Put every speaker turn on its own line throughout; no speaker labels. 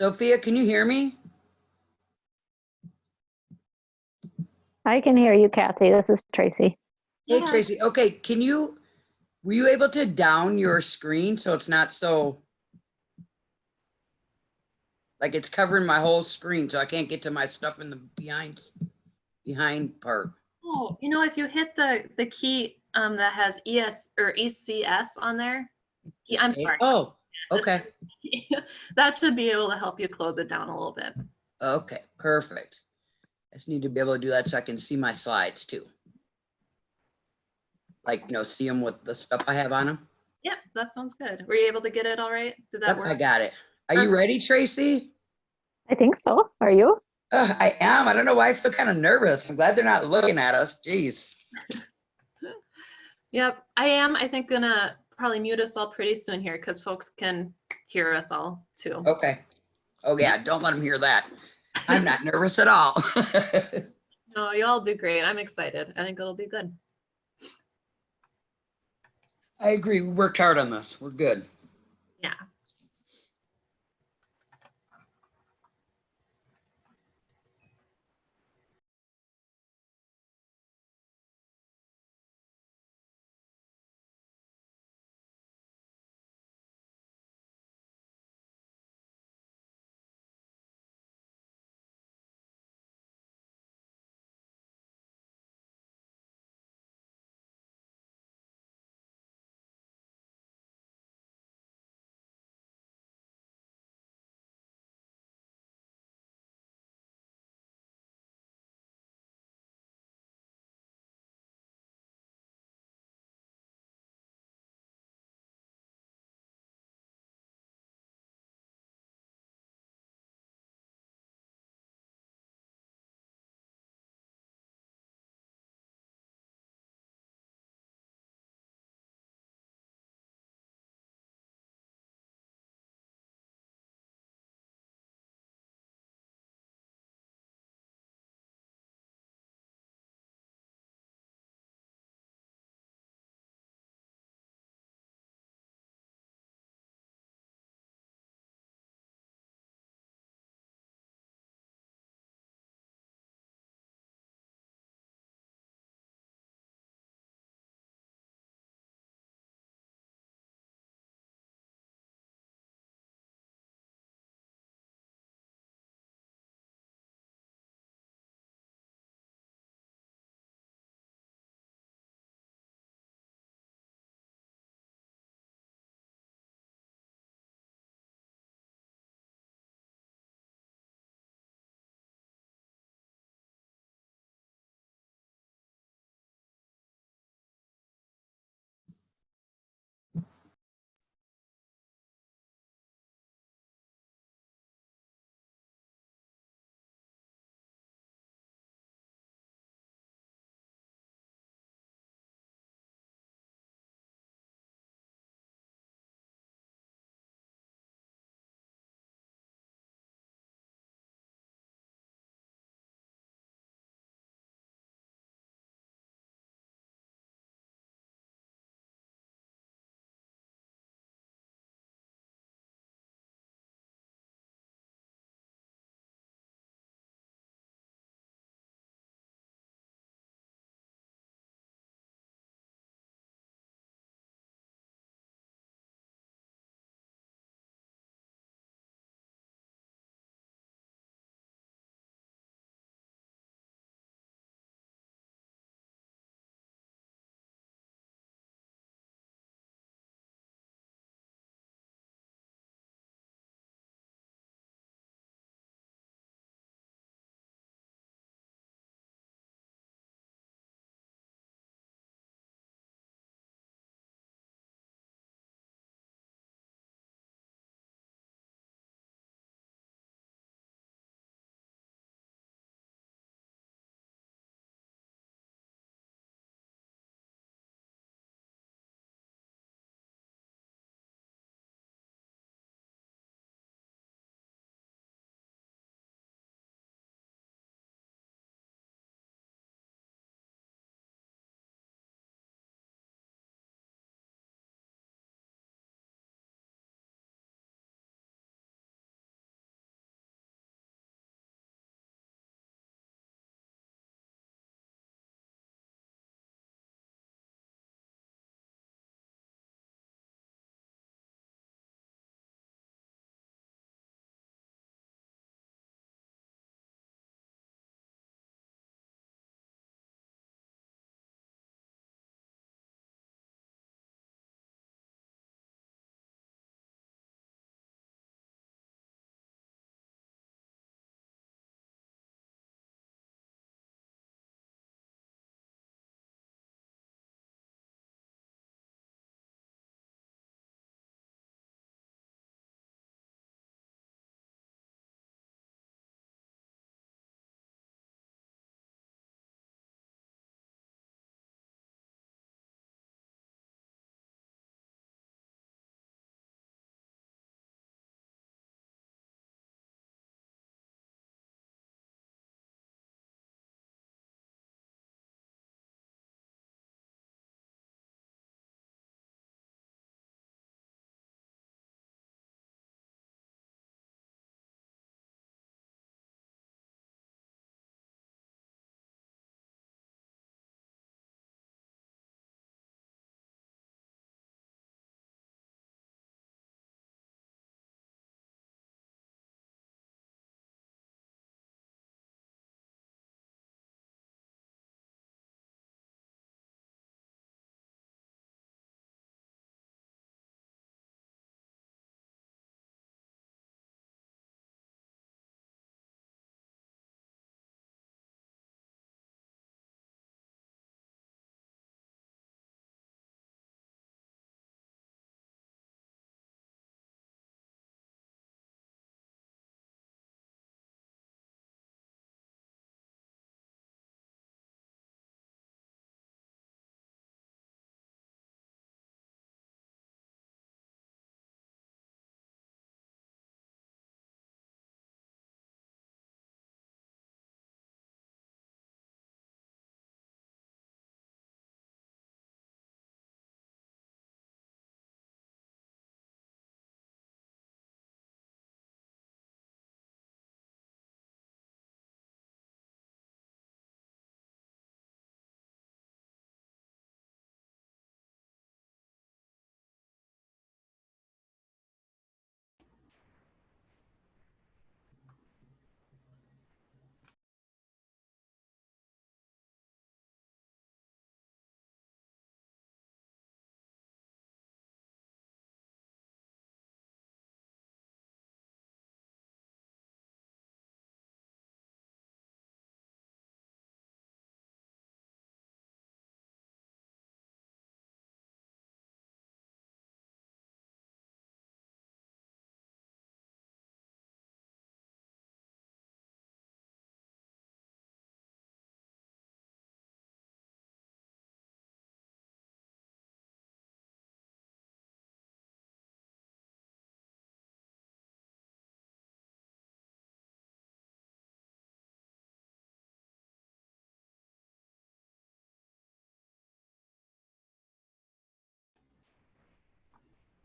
Sophia, can you hear me?
I can hear you, Kathy. This is Tracy.
Hey,
Yeah.
Tracy. Okay, were you able to down your screen so it's not so, like it's covering my whole screen so I can't get to my stuff in the behind part?
Oh, if you hit the key that has ES or ECS on there, I'm sorry.
Oh, okay.
That should be able to help you close it down a little bit.
Okay, perfect. I just need to be able to do that so I can see my slides too. Like, see them with the stuff I have on them.
Yeah, that sounds good. Were you able to get it all right? Did that
Yep,
work?
I got it. Are you ready, Tracy?
I think so. Are you?
I am. I don't know why I feel kind of nervous. I'm glad they're not looking at us. Jeez.
Yep, I am. I think gonna probably mute us all pretty soon here because folks can hear us all too.
Okay. Oh yeah, don't let them hear that. I'm not nervous at all.
No, you all do great. I'm excited. I think it'll be good.
I agree. We worked hard on this. We're good.
Yeah.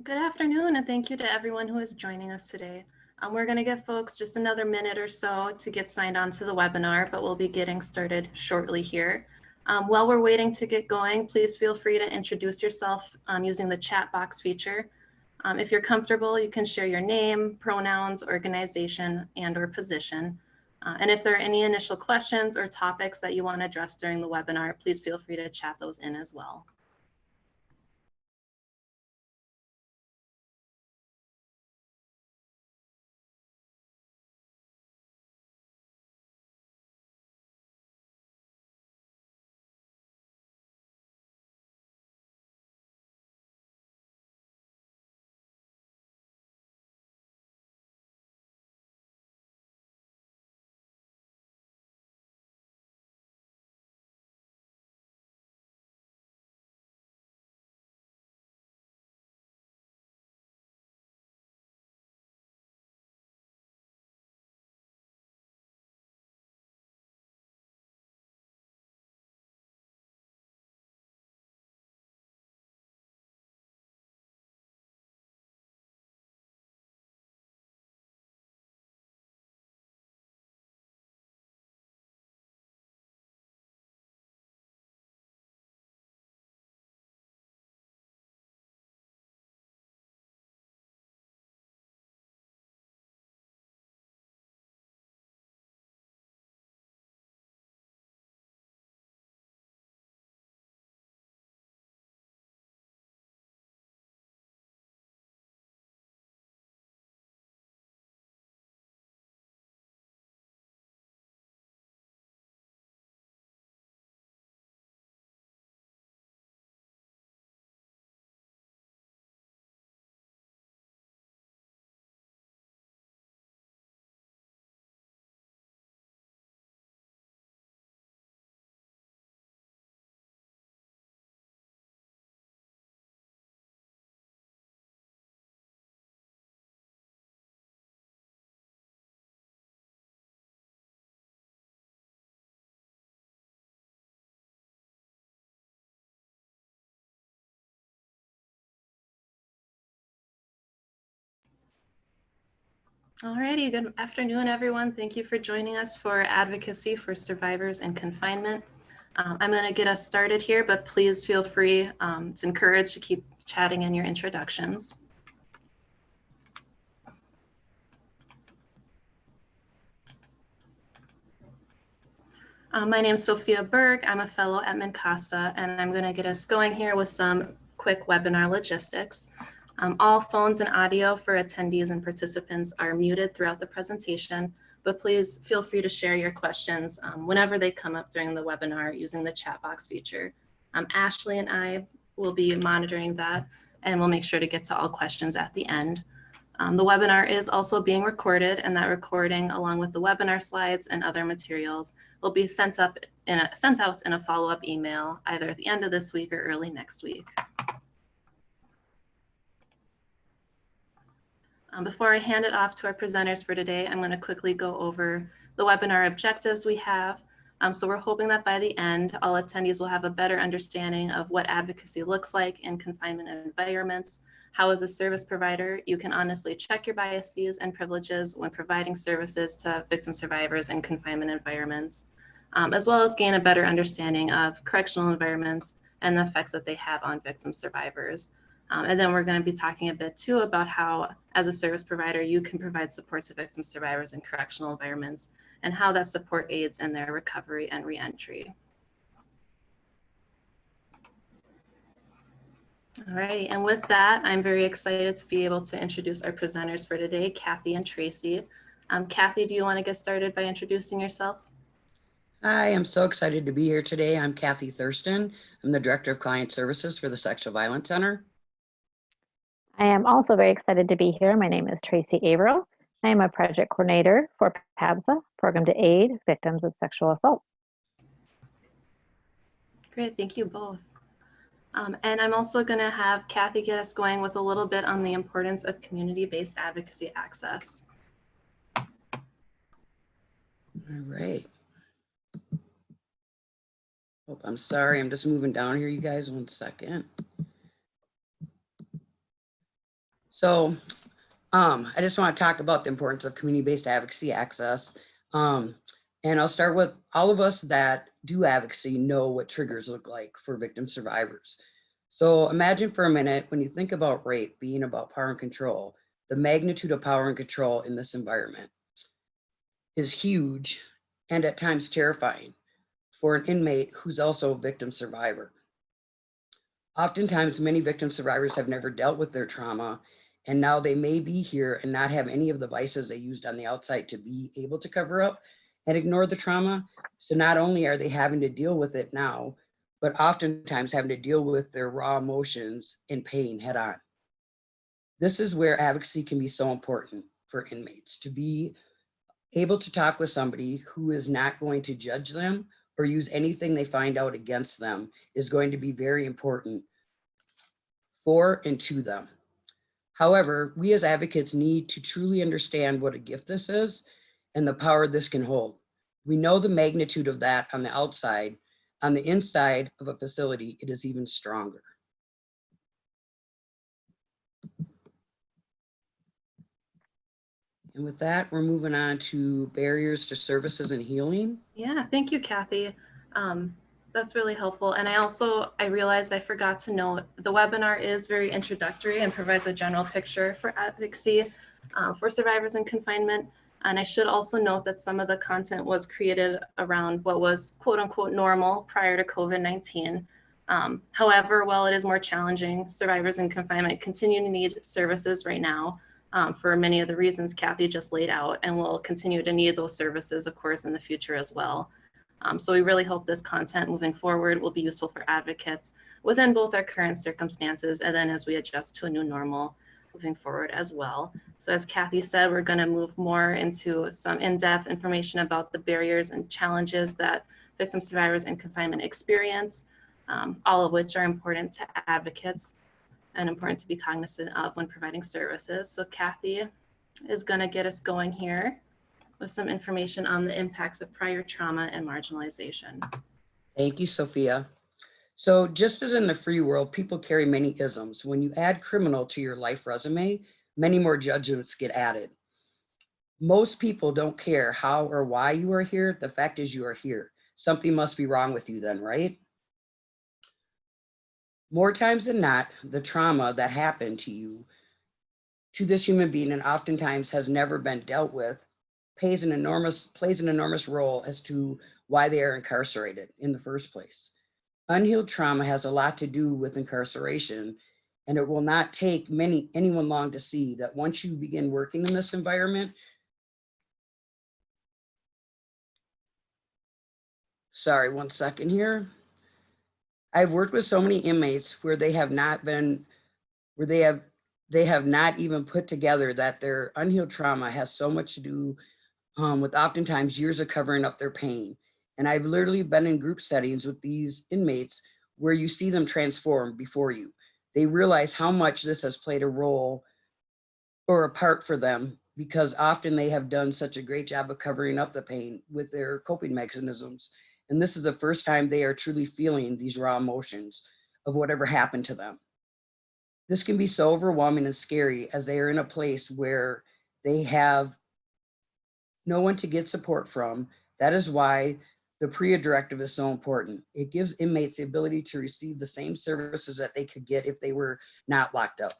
Good afternoon, and thank you to everyone who is joining us today. We're going to give folks just another minute or so to get signed on to the webinar, but we'll be getting started shortly here. While we're waiting to get going, please feel free to introduce yourself using the chat box feature. If you're comfortable, you can share your name, pronouns, organization, and/or position. And if there are any initial questions or topics that you want to address during the webinar, please feel free to chat those in as well. Alrighty, good afternoon, everyone. Thank you for joining us for Advocacy for Survivors in Confinement. I'm going to get us started here, but please feel free, it's encouraged to keep chatting in your introductions. My name is Sophia Berg. I'm a fellow at Mincasa, and I'm going to get us going here with some quick webinar logistics. All phones and audio for attendees and participants are muted throughout the presentation, but please feel free to share your questions whenever they come up during the webinar using the chat box feature. Ashley and I will be monitoring that, and we'll make sure to get to all questions at the end. The webinar is also being recorded, and that recording, along with the webinar slides and other materials, will be sent out in a follow-up email either at the end of this week or early next week. Before I hand it off to our presenters for today, I'm going to quickly go over the webinar objectives we have. So we're hoping that by the end, all attendees will have a better understanding of what advocacy looks like in confinement environments, how as a service provider, you can honestly check your biases and privileges when providing services to victim survivors in confinement environments, as well as gain a better understanding of correctional environments and the effects that they have on victim survivors. And then we're going to be talking a bit too about how, as a service provider, you can provide support to victim survivors in correctional environments and how that support aids in their recovery and reentry. All right, and with that, I'm very excited to be able to introduce our presenters for today, Kathy and Tracy. Kathy, do you want to get started by introducing yourself?
Hi, I'm so excited to be here today. I'm Kathy Thurston. I'm the Director of Client Services for the Sexual Violence Center.
I am also very excited to be here. My name is Tracy Averill. I am a project coordinator for PAVSA, Program to Aid Victims of Sexual Assault.
Great, thank you both. And I'm also going to have Kathy get us going with a little bit on the importance of community-based advocacy access.
All right. Oh, I'm sorry, I'm just moving down here, you guys, 1 second. So I just want to talk about the importance of community-based advocacy access. And I'll start with all of us that do advocacy know what triggers look like for victim survivors. So imagine for a minute, when you think about rape being about power and control, the magnitude of power and control in this environment is huge and at times terrifying for an inmate who's also a victim survivor. Oftentimes, many victim survivors have never dealt with their trauma, and now they may be here and not have any of the vices they used on the outside to be able to cover up and ignore the trauma. So not only are they having to deal with it now, but oftentimes having to deal with their raw emotions and pain head on. This is where advocacy can be so important for inmates, to be able to talk with somebody who is not going to judge them or use anything they find out against them is going to be very important for and to them. However, we as advocates need to truly understand what a gift this is and the power this can hold. We know the magnitude of that on the outside. On the inside of a facility, it is even stronger. And with that, we're moving on to barriers to services and healing.
Yeah, thank you, Kathy. That's really helpful. And I realized I forgot to note the webinar is very introductory and provides a general picture for advocacy for survivors in confinement. And I should also note that some of the content was created around what was quote unquote normal prior to COVID-19. However, while it is more challenging, survivors in confinement continue to need services right now for many of the reasons Kathy just laid out, and will continue to need those services, of course, in the future as well. So we really hope this content moving forward will be useful for advocates within both our current circumstances and then as we adjust to a new normal moving forward as well. So as Kathy said, we're going to move more into some in-depth information about the barriers and challenges that victim survivors in confinement experience, all of which are important to advocates and important to be cognizant of when providing services. So Kathy is going to get us going here with some information on the impacts of prior trauma and marginalization.
Thank you, Sophia. So just as in the free world, people carry many isms. When you add criminal to your life resume, many more judgments get added. Most people don't care how or why you are here. The fact is you are here. Something must be wrong with you then, right? More times than not, the trauma that happened to you, to this human being, and oftentimes has never been dealt with, plays an enormous role as to why they are incarcerated in the first place. Unhealed trauma has a lot to do with incarceration, and it will not take anyone long to see that once you begin working in this environment, sorry, one second here. I've worked with so many inmates where they have not even put together that their unhealed trauma has so much to do with oftentimes years of covering up their pain. And I've literally been in group settings with these inmates where you see them transform before you. They realize how much this has played a role or a part for them, because often they have done such a great job of covering up the pain with their coping mechanisms. And this is the first time they are truly feeling these raw emotions of whatever happened to them. This can be so overwhelming and scary as they are in a place where they have no one to get support from. That is why the PREA directive is so important. It gives inmates the ability to receive the same services that they could get if they were not locked up.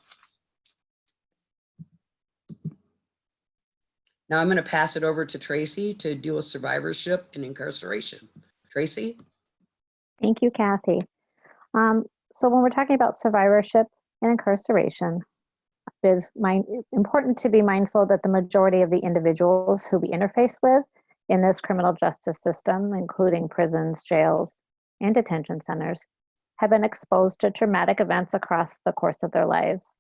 Now I'm going to pass it over to Tracy to deal with survivorship and incarceration. Tracy?
Thank you, Kathy. So when we're talking about survivorship and incarceration, it is important to be mindful that the majority of the individuals who we interface with in this criminal justice system, including prisons, jails, and detention centers, have been exposed to traumatic events across the course of their lives.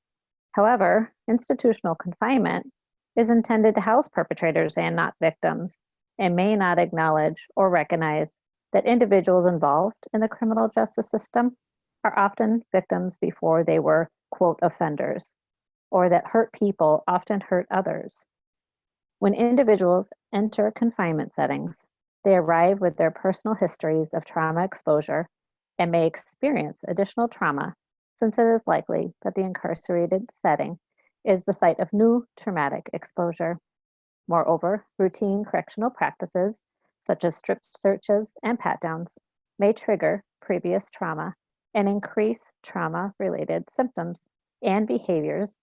However, institutional confinement is intended to house perpetrators and not victims, and may not acknowledge or recognize that individuals involved in the criminal justice system are often victims before they were, quote, offenders, or that hurt people often hurt others. When individuals enter confinement settings, they arrive with their personal histories of trauma exposure and may experience additional trauma, since it is likely that the incarcerated setting is the site of new traumatic exposure. Moreover, routine correctional practices, such as strip searches and pat-downs, may trigger previous trauma and increase trauma-related symptoms and behaviors,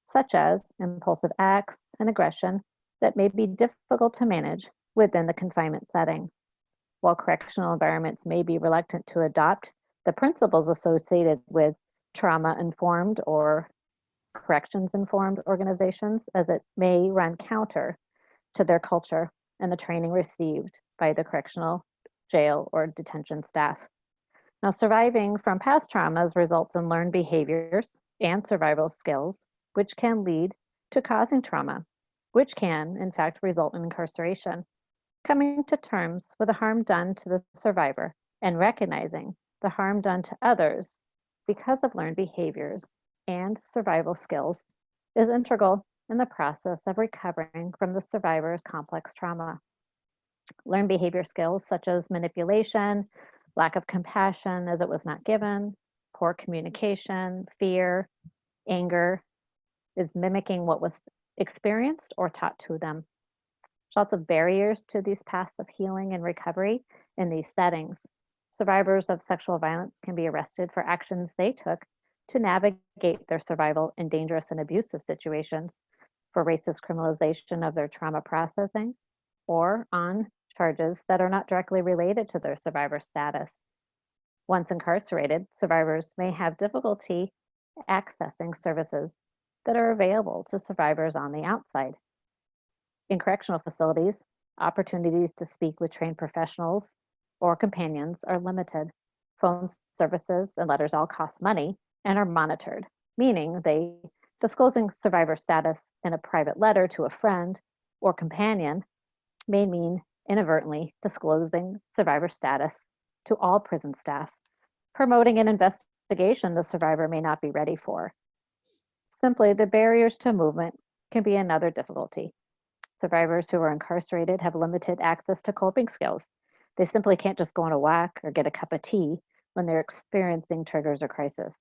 such as impulsive acts and aggression that may be difficult to manage within the confinement setting. While correctional environments may be reluctant to adopt the principles associated with trauma-informed or corrections-informed organizations, as it may run counter to their culture and the training received by the correctional, jail, or detention staff. Now, surviving from past traumas results in learned behaviors and survival skills, which can lead to causing trauma, which can, in fact, result in incarceration. Coming to terms with the harm done to the survivor and recognizing the harm done to others because of learned behaviors and survival skills is integral in the process of recovering from the survivor's complex trauma. Learned behavior skills such as manipulation, lack of compassion as it was not given, poor communication, fear, anger, is mimicking what was experienced or taught to them. There's lots of barriers to these paths of healing and recovery in these settings. Survivors of sexual violence can be arrested for actions they took to navigate their survival in dangerous and abusive situations, for racist criminalization of their trauma processing, or on charges that are not directly related to their survivor status. Once incarcerated, survivors may have difficulty accessing services that are available to survivors on the outside. In correctional facilities, opportunities to speak with trained professionals or companions are limited. Phone services and letters all cost money and are monitored, meaning disclosing survivor status in a private letter to a friend or companion may mean inadvertently disclosing survivor status to all prison staff, promoting an investigation the survivor may not be ready for. Simply, the barriers to movement can be another difficulty. Survivors who are incarcerated have limited access to coping skills. They simply can't just go on a walk or get a cup of tea when they're experiencing triggers or crisis.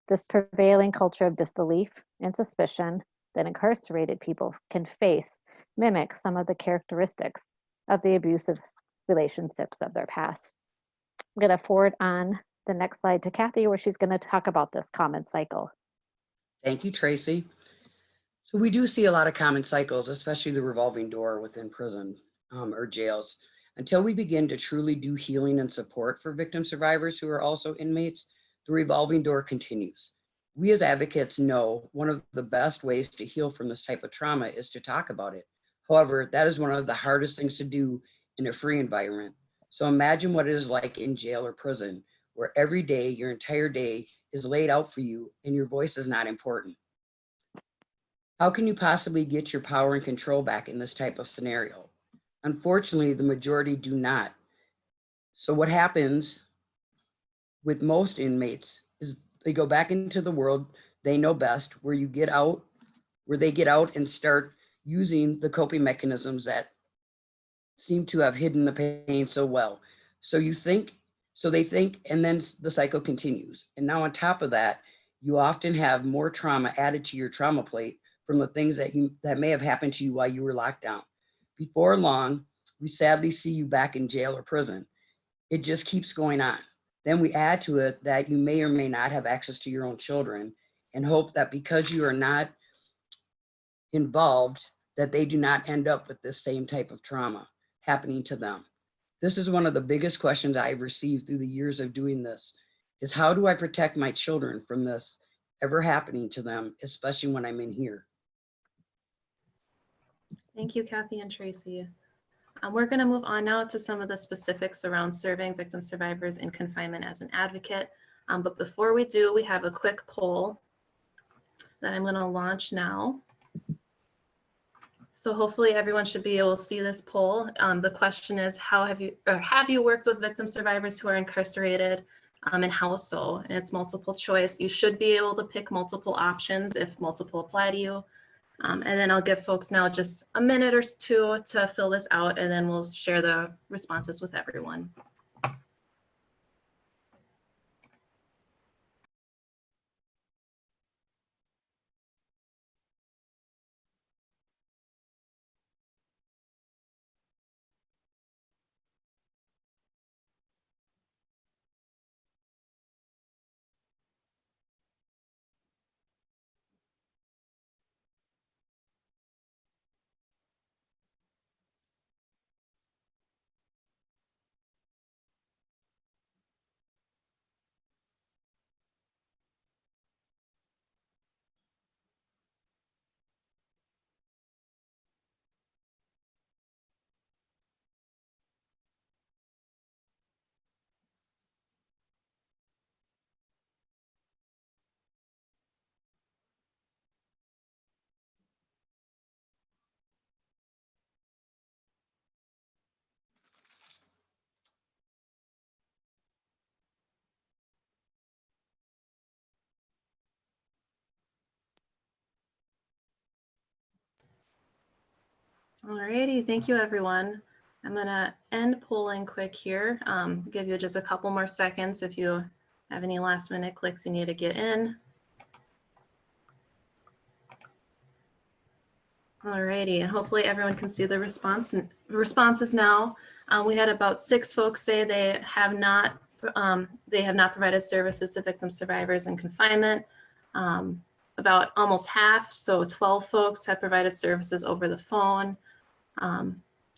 This prevailing culture of disbelief and suspicion that incarcerated people can face mimics some of the characteristics of the abusive relationships of their past. I'm going to forward on the next slide to Kathy, where she's going to talk about this common cycle.
Thank you, Tracy. So we do see a lot of common cycles, especially the revolving door within prison or jails. Until we begin to truly do healing and support for victim survivors who are also inmates, the revolving door continues. We as advocates know one of the best ways to heal from this type of trauma is to talk about it. However, that is one of the hardest things to do in a free environment. So imagine what it is like in jail or prison, where every day, your entire day is laid out for you and your voice is not important. How can you possibly get your power and control back in this type of scenario? Unfortunately, the majority do not. So what happens with most inmates is they go back into the world they know best, where they get out and start using the coping mechanisms that seem to have hidden the pain so well. So they think, and then the cycle continues. And now on top of that, you often have more trauma added to your trauma plate from the things that may have happened to you while you were locked down. Before long, we sadly see you back in jail or prison. It just keeps going on. Then we add to it that you may or may not have access to your own children, and hope that because you are not involved, that they do not end up with this same type of trauma happening to them. This is one of the biggest questions I've received through the years of doing this, is how do I protect my children from this ever happening to them, especially when I'm in here?
Thank you, Kathy and Tracy. We're going to move on now to some of the specifics around serving victim survivors in confinement as an advocate. But before we do, we have a quick poll that I'm going to launch now. So hopefully everyone should be able to see this poll. The question is, have you worked with victim survivors who are incarcerated, and how so? And it's multiple choice. You should be able to pick multiple options if multiple apply to you. And then I'll give folks now just a minute or two to fill this out, and then we'll share the responses with everyone. Alrighty, thank you everyone. I'm gonna end polling quick here. Give you just a couple more seconds if you have any last minute clicks you need to get in. Alrighty, and hopefully everyone can see the responses now. We had about 6 folks say they have not provided services to victim survivors in confinement. About almost half, so 12 folks have provided services over the phone.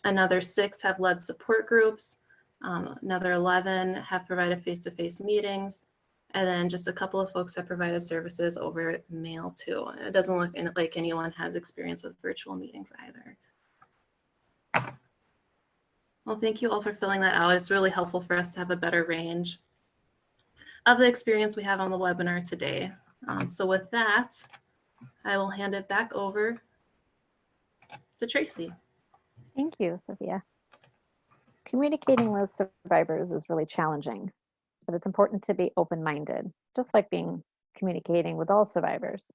Another 6 have led support groups. Another 11 have provided face-to-face meetings. And then just a couple of folks have provided services over mail too. It doesn't look like anyone has experience with virtual meetings either. Well, thank you all for filling that out. It's really helpful for us to have a better range of the experience we have on the webinar today. So with that, I will hand it back over to Tracy.
Thank you, Sophia. Communicating with survivors is really challenging, but it's important to be open-minded, just like communicating with all survivors.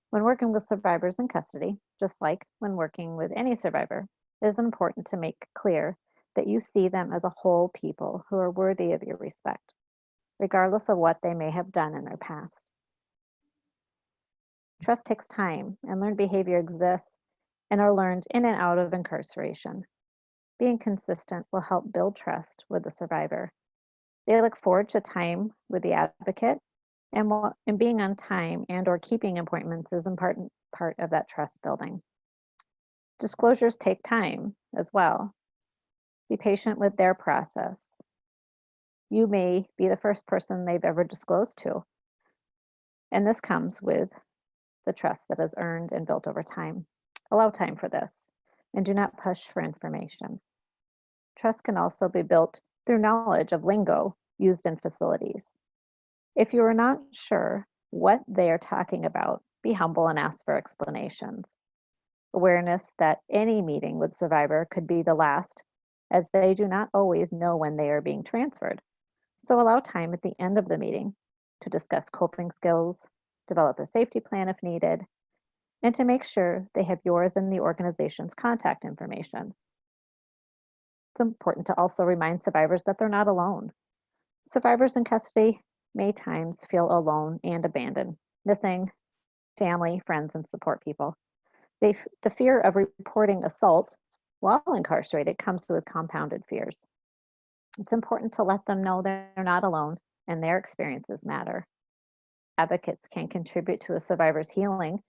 When working with survivors in custody, just like when working with any survivor, it is important to make clear that you see them as a whole people who are worthy of your respect, regardless of what they may have done in their past. Trust takes time, and learned behavior exists and are learned in and out of incarceration. Being consistent will help build trust with the survivor. They look forward to time with the advocate, and being on time and/or keeping appointments is important part of that trust building. Disclosures take time as well. Be patient with their process. You may be the first person they've ever disclosed to, and this comes with the trust that is earned and built over time. Allow time for this, and do not push for information. Trust can also be built through knowledge of lingo used in facilities. If you are not sure what they are talking about, be humble and ask for explanations. Awareness that any meeting with survivor could be the last, as they do not always know when they are being transferred. So allow time at the end of the meeting to discuss coping skills, develop a safety plan if needed, and to make sure they have yours and the organization's contact information. It's important to also remind survivors that they're not alone. Survivors in custody may times feel alone and abandoned, missing family, friends, and support people. The fear of reporting assault while incarcerated comes with compounded fears. It's important to let them know they're not alone and their experiences matter. Advocates can contribute to a survivor's healing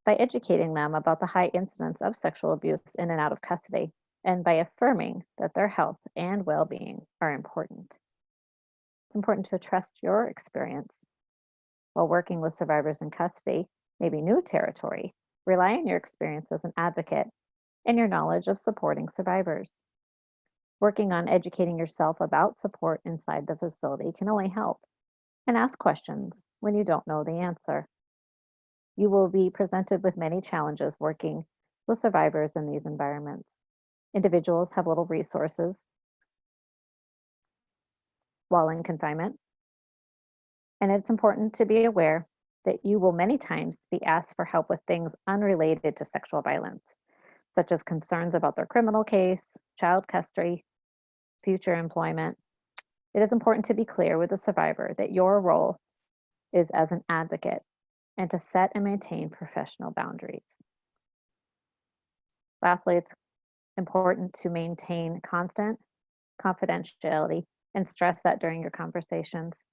by educating them about the high incidence of sexual abuse in and out of custody, and by affirming that their health and well-being are important. It's important to trust your experience. While working with survivors in custody may be new territory, rely on your experience as an advocate and your knowledge of supporting survivors. Working on educating yourself about support inside the facility can only help, and ask questions when you don't know the answer. You will be presented with many challenges working with survivors in these environments. Individuals have little resources while in confinement, and it's important to be aware that you will many times be asked for help with things unrelated to sexual violence, such as concerns about their criminal case, child custody, future employment. It is important to be clear with the survivor that your role is as an advocate and to set and maintain professional boundaries. Lastly, it's important to maintain constant confidentiality and stress that during your conversations.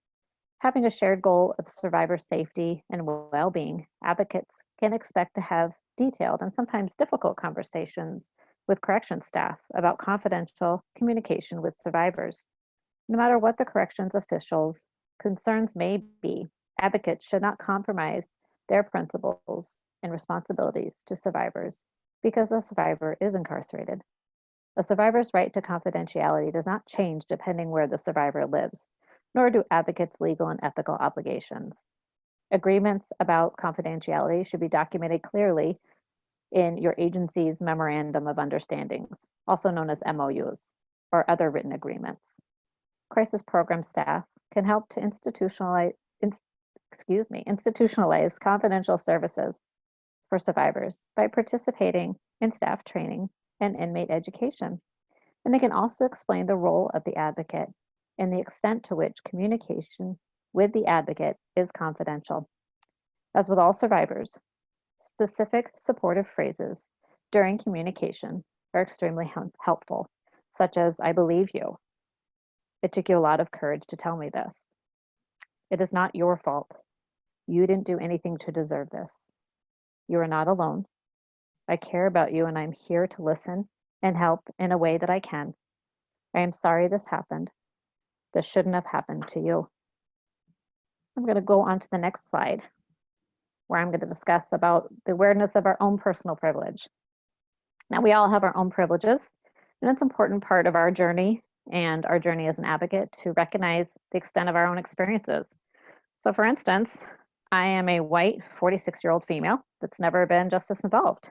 Having a shared goal of survivor safety and well-being, advocates can expect to have detailed and sometimes difficult conversations with corrections staff about confidential communication with survivors. No matter what the corrections officials' concerns may be, advocates should not compromise their principles and responsibilities to survivors because the survivor is incarcerated. A survivor's right to confidentiality does not change depending where the survivor lives, nor do advocates' legal and ethical obligations. Agreements about confidentiality should be documented clearly in your agency's Memorandum of Understandings, also known as MOUs, or other written agreements. Crisis program staff can help to institutionalize confidential services for survivors by participating in staff training and inmate education. And they can also explain the role of the advocate and the extent to which communication with the advocate is confidential. As with all survivors, specific supportive phrases during communication are extremely helpful, such as, "I believe you. It took you a lot of courage to tell me this. It is not your fault. You didn't do anything to deserve this. You are not alone. I care about you and I'm here to listen and help in a way that I can. I am sorry this happened. This shouldn't have happened to you." I'm going to go on to the next slide, where I'm going to discuss about the awareness of our own personal privilege. Now, we all have our own privileges, and it's an important part of our journey and our journey as an advocate to recognize the extent of our own experiences. So, for instance, I am a white 46-year-old female that's never been justice involved.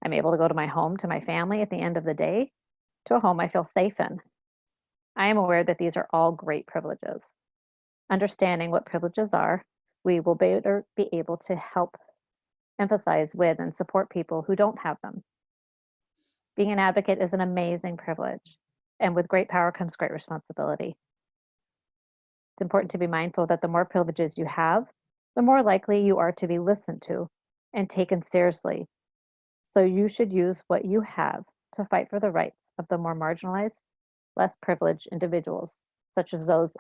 I'm able to go to my home, to my family at the end of the day, to a home I feel safe in. I am aware that these are all great privileges. Understanding what privileges are, we will better be able to help emphasize with and support people who don't have them. Being an advocate is an amazing privilege, and with great power comes great responsibility. It's important to be mindful that the more privileges you have, the more likely you are to be listened to and taken seriously. So you should use what you have to fight for the rights of the more marginalized, less privileged individuals, such as those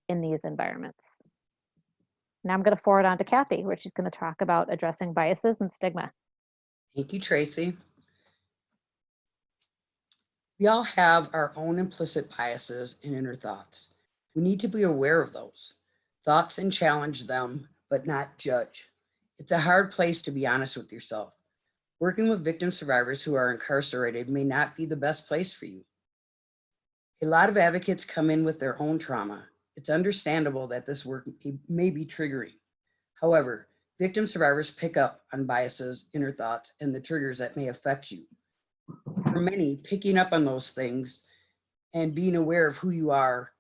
in these environments. Now I'm going to forward on to Kathy, where she's going to talk about addressing biases and stigma.
Thank you, Tracy. We all have our own implicit biases and inner thoughts. We need to be aware of those thoughts and challenge them, but not judge. It's a hard place to be honest with yourself. Working with victim survivors who are incarcerated may not be the best place for you. A lot of advocates come in with their own trauma. It's understandable that this work may be triggering. However, victim survivors pick up on biases, inner thoughts, and the triggers that may affect you. For many, picking up on those things and being aware of who you are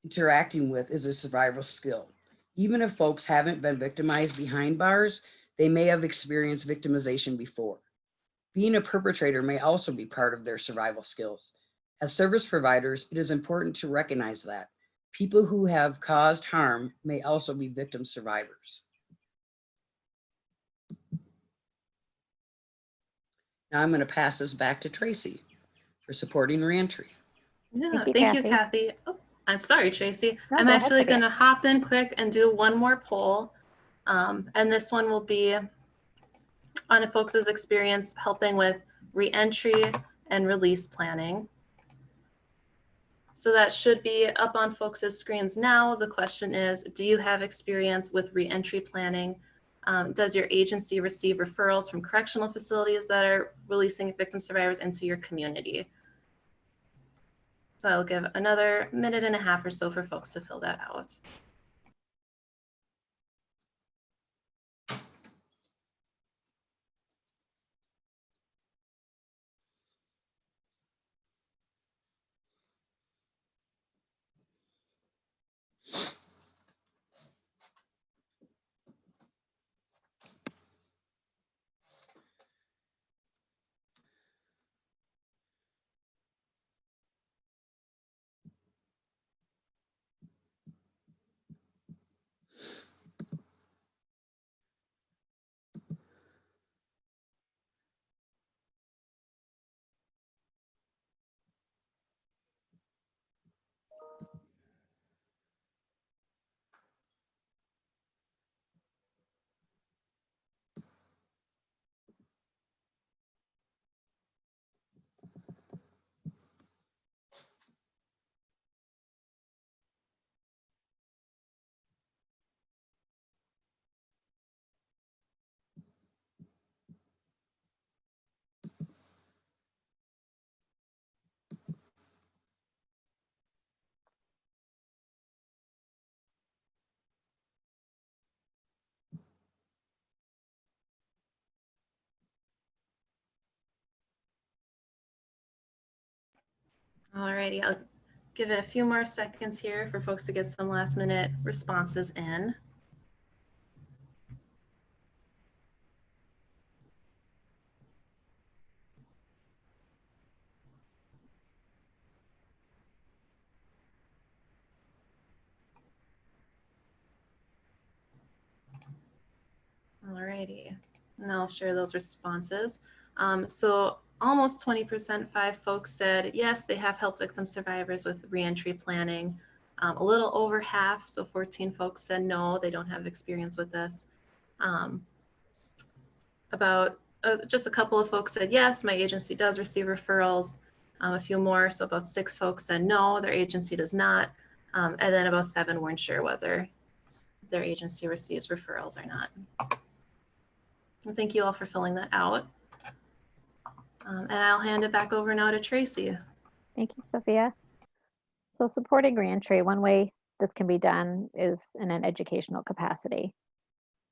interacting with is a survival skill. Even if folks haven't been victimized behind bars, they may have experienced victimization before. Being a perpetrator may also be part of their survival skills. As service providers, it is important to recognize that people who have caused harm may also be victim survivors. Now I'm going to pass this back to Tracy for supporting reentry.
Yeah,
you,
thank you,
Kathy.
Kathy. Oh, I'm sorry, Tracy.
No,
I'm
go ahead,
actually
Sophia.
going to hop in quick and do one more poll. And this one will be on folks' experience helping with reentry and release planning. So that should be up on folks' screens now. The question is, do you have experience with reentry planning? Does your agency receive referrals from correctional facilities that are releasing victim survivors into your community? So I'll give another minute and a half or so for folks to fill that out. Alrighty, I'll give it a few more seconds here for folks to get some last minute responses in. righty. And I'll share those responses. So almost 20%, 5 folks said yes, they have helped victim survivors with reentry planning. A little over half, so 14 folks said no, they don't have experience with this. Just a couple of folks said yes, my agency does receive referrals. A few more, so about 6 folks said no, their agency does not. And then about 7 weren't sure whether their agency receives referrals or not. And thank you all for filling that out. And I'll hand it back over now to Tracy.
Thank you, Sophia. So supporting reentry, one way this can be done is in an educational capacity.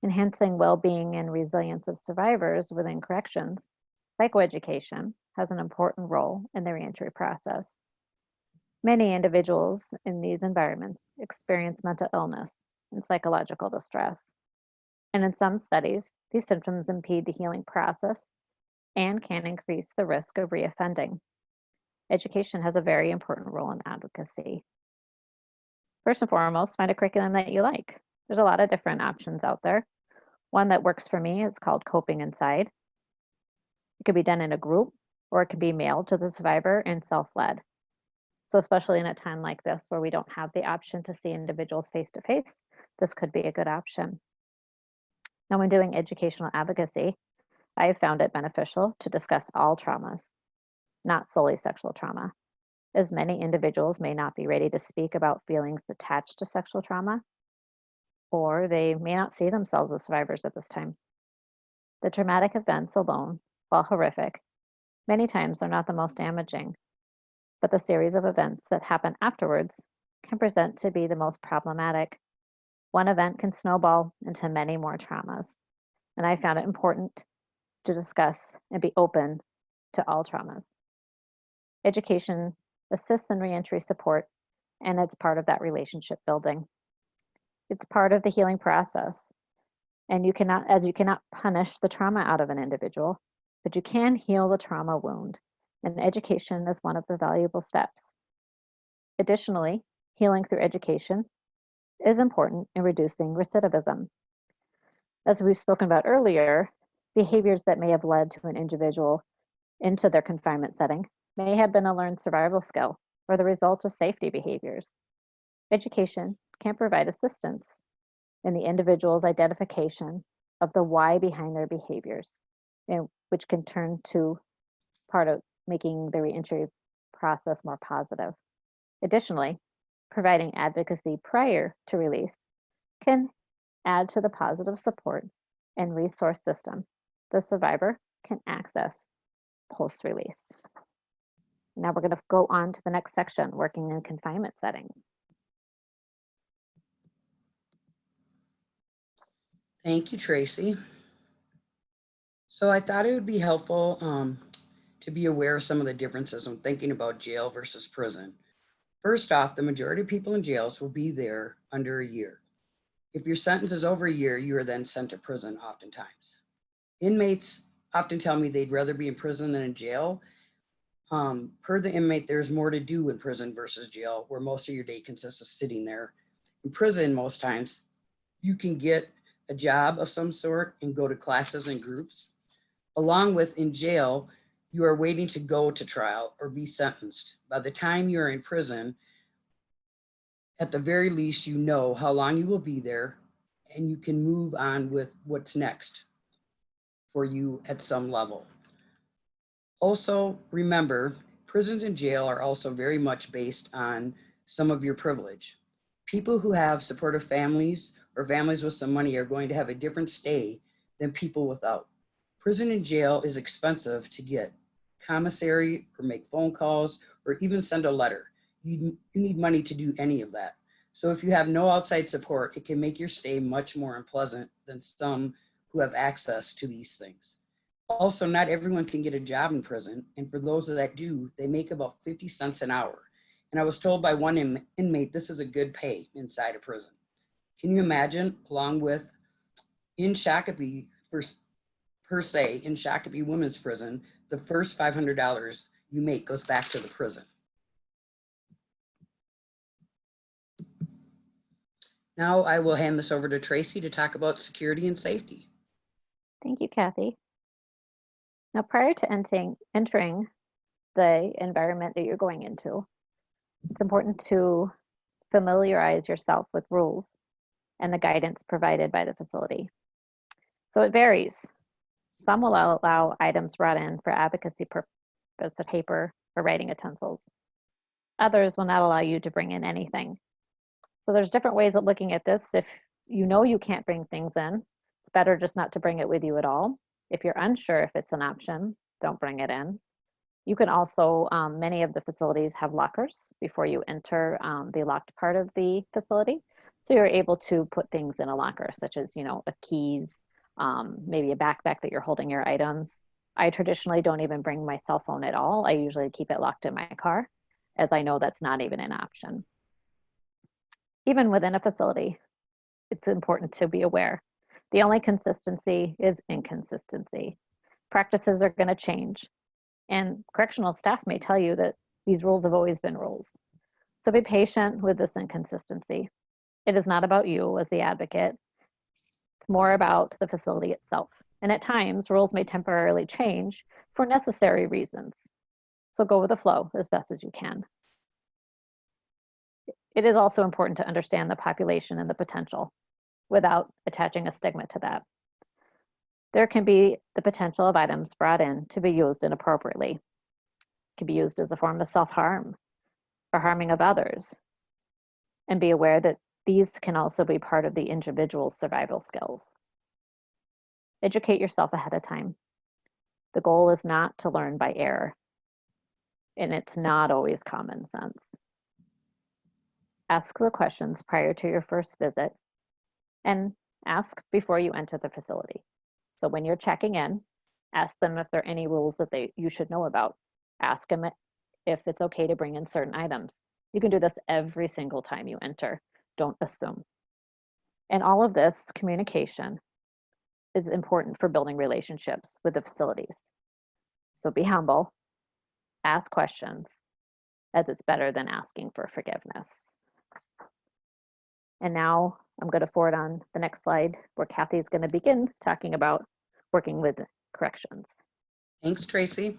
Enhancing well-being and resilience of survivors within corrections, psychoeducation has an important role in the reentry process. Many individuals in these environments experience mental illness and psychological distress. And in some studies, these symptoms impede the healing process and can increase the risk of reoffending. Education has a very important role in advocacy. First and foremost, find a curriculum that you like. There's a lot of different options out there. One that works for me is called Coping Inside. It could be done in a group, or it can be mailed to the survivor and self-led. So especially in a time like this where we don't have the option to see individuals face-to-face, this could be a good option. Now, when doing educational advocacy, I have found it beneficial to discuss all traumas, not solely sexual trauma, as many individuals may not be ready to speak about feelings attached to sexual trauma, or they may not see themselves as survivors at this time. The traumatic events alone, while horrific, many times are not the most damaging, but the series of events that happen afterwards can present to be the most problematic. One event can snowball into many more traumas, and I found it important to discuss and be open to all traumas. Education assists in reentry support, and it's part of that relationship building. It's part of the healing process, and you cannot punish the trauma out of an individual, but you can heal the trauma wound, and education is one of the valuable steps. Additionally, healing through education is important in reducing recidivism. As we've spoken about earlier, behaviors that may have led to an individual into their confinement setting may have been a learned survival skill or the result of safety behaviors. Education can provide assistance in the individual's identification of the why behind their behaviors, which can turn to part of making the reentry process more positive. Additionally, providing advocacy prior to release can add to the positive support and resource system the survivor can access post-release. Now we're going to go on to the next section, working in confinement settings.
Thank you, Tracy. So I thought it would be helpful to be aware of some of the differences when thinking about jail versus prison. First off, the majority of people in jails will be there under a year. If your sentence is over a year, you are then sent to prison oftentimes. Inmates often tell me they'd rather be in prison than in jail. Per the inmate, there's more to do in prison versus jail, where most of your day consists of sitting there. In prison, most times, you can get a job of some sort and go to classes and groups. Along with in jail, you are waiting to go to trial or be sentenced. By the time you're in prison, at the very least, you know how long you will be there and you can move on with what's next for you at some level. Also, remember, prisons and jail are also very much based on some of your privilege. People who have supportive families or families with some money are going to have a different stay than people without. Prison and jail is expensive to get commissary or make phone calls or even send a letter. You need money to do any of that. So if you have no outside support, it can make your stay much more unpleasant than some who have access to these things. Also, not everyone can get a job in prison, and for those that do, they make about 50 cents an hour. And I was told by one inmate, this is a good pay inside a prison. Can you imagine, along with in Shakopee, per se, in Shakopee Women's Prison, the first $500 you make goes back to the prison. Now I will hand this over to Tracy to talk about security and safety.
Thank you, Kathy. Now, prior to entering the environment that you're going into, it's important to familiarize yourself with rules and the guidance provided by the facility. So it varies. Some will allow items brought in for advocacy purpose of paper or writing utensils. Others will not allow you to bring in anything. So there's different ways of looking at this. If you know you can't bring things in, it's better just not to bring it with you at all. If you're unsure if it's an option, don't bring it in. You can also, many of the facilities have lockers before you enter the locked part of the facility. So you're able to put things in a locker, such as, a keys, maybe a backpack that you're holding your items. I traditionally don't even bring my cell phone at all. I usually keep it locked in my car, as I know that's not even an option. Even within a facility, it's important to be aware. The only consistency is inconsistency. Practices are going to change. And correctional staff may tell you that these rules have always been rules. So be patient with this inconsistency. It is not about you as the advocate. It's more about the facility itself. And at times, rules may temporarily change for necessary reasons. So go with the flow as best as you can. It is also important to understand the population and the potential without attaching a stigma to that. There can be the potential of items brought in to be used inappropriately. It can be used as a form of self-harm or harming of others. And be aware that these can also be part of the individual's survival skills. Educate yourself ahead of time. The goal is not to learn by error, and it's not always common sense. Ask the questions prior to your first visit, and ask before you enter the facility. So when you're checking in, ask them if there are any rules that you should know about. Ask them if it's okay to bring in certain items. You can do this every single time you enter. Don't assume. And all of this communication is important for building relationships with the facilities. So be humble, ask questions, as it's better than asking for forgiveness. And now I'm going to forward on the next slide where Kathy is going to begin talking about working with corrections.
Thanks, Tracy.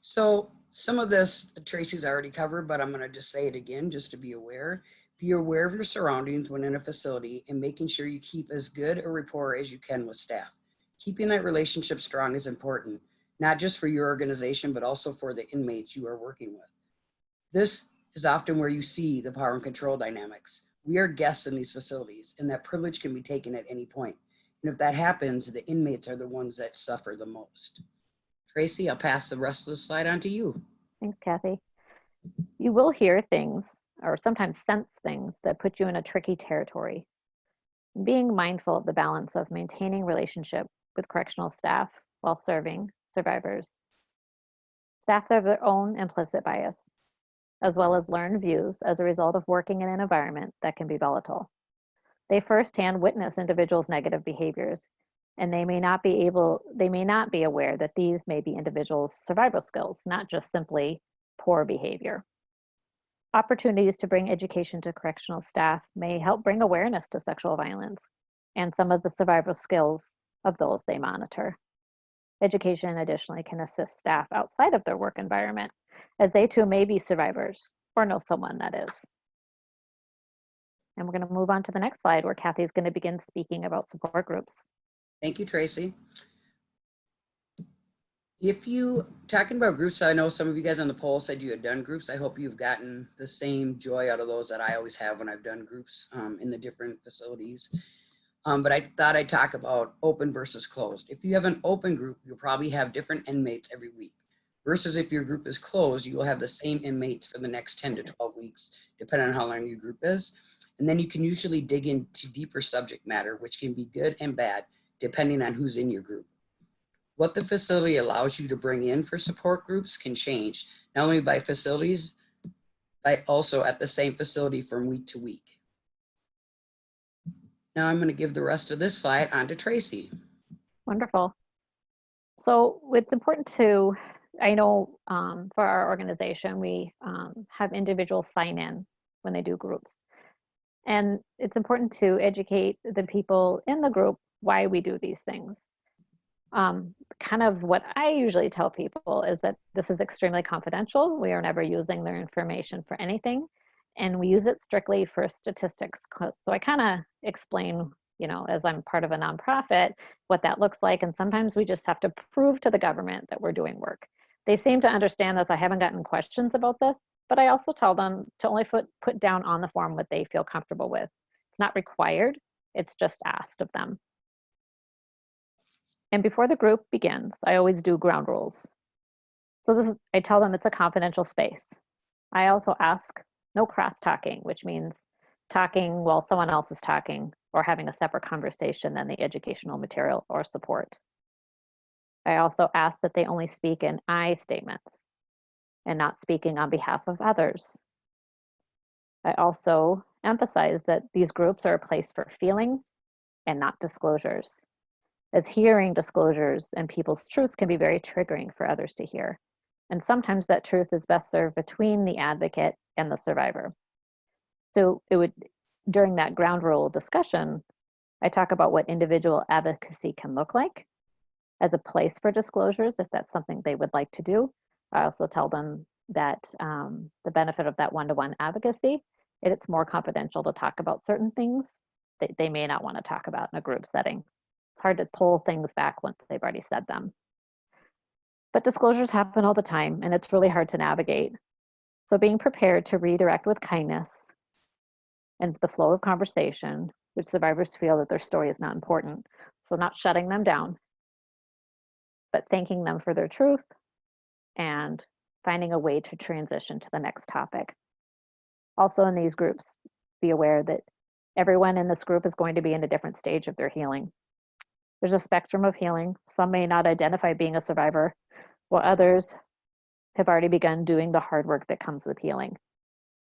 So some of this Tracy's already covered, but I'm going to just say it again just to be aware. Be aware of your surroundings when in a facility and making sure you keep as good a rapport as you can with staff. Keeping that relationship strong is important, not just for your organization, but also for the inmates you are working with. This is often where you see the power and control dynamics. We are guests in these facilities, and that privilege can be taken at any point. And if that happens, the inmates are the ones that suffer the most. Tracy, I'll pass the rest of the slide on to you.
Thanks, Kathy. You will hear things or sometimes sense things that put you in a tricky territory. Being mindful of the balance of maintaining relationship with correctional staff while serving survivors. Staff have their own implicit bias, as well as learned views as a result of working in an environment that can be volatile. They firsthand witness individuals' negative behaviors, and they may not be aware that these may be individuals' survival skills, not just simply poor behavior. Opportunities to bring education to correctional staff may help bring awareness to sexual violence and some of the survival skills of those they monitor. Education additionally can assist staff outside of their work environment, as they too may be survivors or know someone that is. And we're going to move on to the next slide where Kathy is going to begin speaking about support groups.
Thank you, Tracy. If you talking about groups, I know some of you guys on the poll said you had done groups. I hope you've gotten the same joy out of those that I always have when I've done groups in the different facilities. But I thought I'd talk about open versus closed. If you have an open group, you'll probably have different inmates every week. Versus if your group is closed, you will have the same inmates for the next 10 to 12 weeks, depending on how long your group is. And then you can usually dig into deeper subject matter, which can be good and bad, depending on who's in your group. What the facility allows you to bring in for support groups can change, not only by facilities, but also at the same facility from week to week. Now I'm going to give the rest of this slide on to Tracy.
Wonderful. So it's important to, I know for our organization, we have individuals sign in when they do groups. And it's important to educate the people in the group why we do these things. Kind of what I usually tell people is that this is extremely confidential. We are never using their information for anything, and we use it strictly for statistics. So I kind of explain, as I'm part of a nonprofit, what that looks like. And sometimes we just have to prove to the government that we're doing work. They seem to understand this. I haven't gotten questions about this, but I also tell them to only put down on the form what they feel comfortable with. It's not required, it's just asked of them. And before the group begins, I always do ground rules. So I tell them it's a confidential space. I also ask no cross talking, which means talking while someone else is talking or having a separate conversation than the educational material or support. I also ask that they only speak in I statements and not speaking on behalf of others. I also emphasize that these groups are a place for feelings and not disclosures, as hearing disclosures and people's truths can be very triggering for others to hear. And sometimes that truth is best served between the advocate and the survivor. So during that ground rule discussion, I talk about what individual advocacy can look like as a place for disclosures, if that's something they would like to do. I also tell them that the benefit of that one-to-one advocacy, it's more confidential to talk about certain things that they may not want to talk about in a group setting. It's hard to pull things back once they've already said them. But disclosures happen all the time, and it's really hard to navigate. So being prepared to redirect with kindness and the flow of conversation, which survivors feel that their story is not important. So not shutting them down, but thanking them for their truth and finding a way to transition to the next topic. Also in these groups, be aware that everyone in this group is going to be in a different stage of their healing. There's a spectrum of healing. Some may not identify being a survivor, while others have already begun doing the hard work that comes with healing.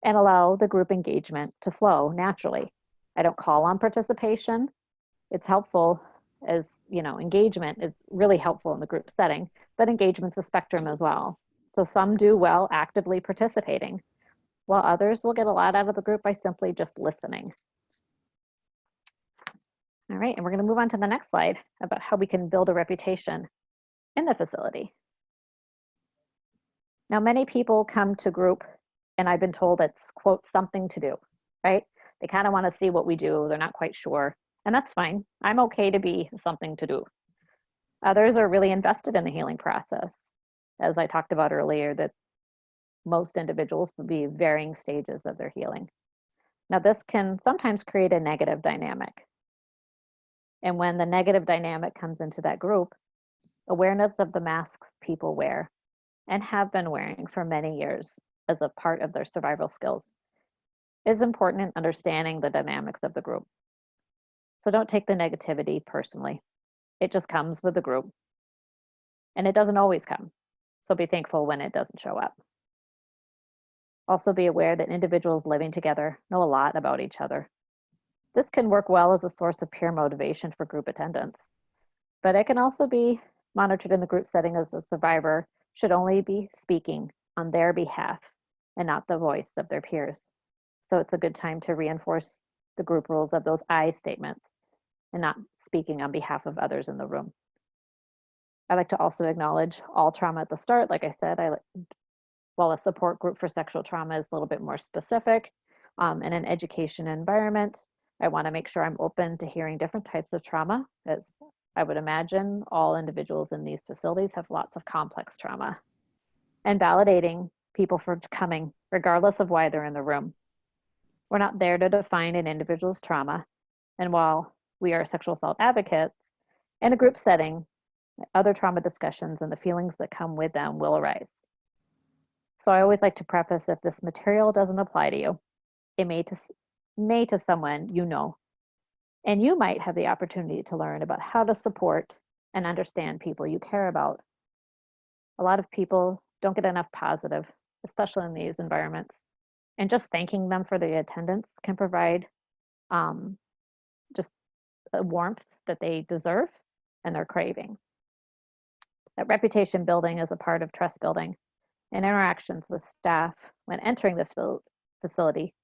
And allow the group engagement to flow naturally. I don't call on participation. It's helpful as, engagement is really helpful in the group setting, but engagement's a spectrum as well. So some do well actively participating, while others will get a lot out of the group by simply just listening. All right, and we're going to move on to the next slide about how we can build a reputation in the facility. Now, many people come to group, and I've been told it's, quote, something to do, right? They kind of want to see what we do. They're not quite sure, and that's fine. I'm okay to be something to do. Others are really invested in the healing process. As I talked about earlier, that most individuals will be varying stages of their healing. Now, this can sometimes create a negative dynamic. And when the negative dynamic comes into that group, awareness of the masks people wear and have been wearing for many years as a part of their survival skills is important in understanding the dynamics of the group. So don't take the negativity personally. It just comes with the group. And it doesn't always come. So be thankful when it doesn't show up. Also be aware that individuals living together know a lot about each other. This can work well as a source of peer motivation for group attendance, but it can also be monitored in the group setting as a survivor should only be speaking on their behalf and not the voice of their peers. So it's a good time to reinforce the group rules of those I statements and not speaking on behalf of others in the room. I like to also acknowledge all trauma at the start. Like I said, while a support group for sexual trauma is a little bit more specific, in an education environment, I want to make sure I'm open to hearing different types of trauma, as I would imagine all individuals in these facilities have lots of complex trauma, and validating people for coming, regardless of why they're in the room. We're not there to define an individual's trauma, and while we are sexual assault advocates, in a group setting, other trauma discussions and the feelings that come with them will arise. So I always like to preface, if this material doesn't apply to you, it may to someone you know, and you might have the opportunity to learn about how to support and understand people you care about. A lot of people don't get enough positive, especially in these environments, and just thanking them for the attendance can provide just a warmth that they deserve and they're craving. That reputation building is a part of trust building, and interactions with staff when entering the facility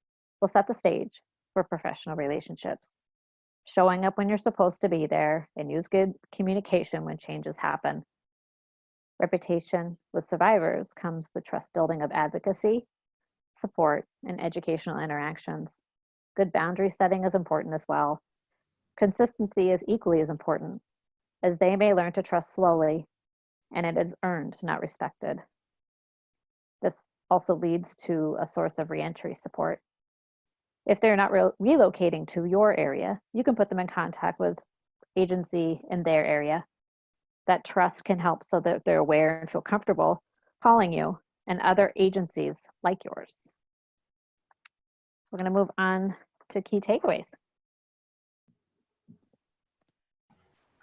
will set the stage for professional relationships. showing up when you're supposed to be there, and use good communication when changes happen. Reputation with survivors comes with trust building of advocacy, support, and educational interactions. Good boundary setting is important as well. Consistency is equally as important, as they may learn to trust slowly, and it is earned, not respected. This also leads to a source of reentry support. If they're not relocating to your area, you can put them in contact with agency in their area. That trust can help so that they're aware and feel comfortable calling you and other agencies like yours. So we're going to move on to key takeaways.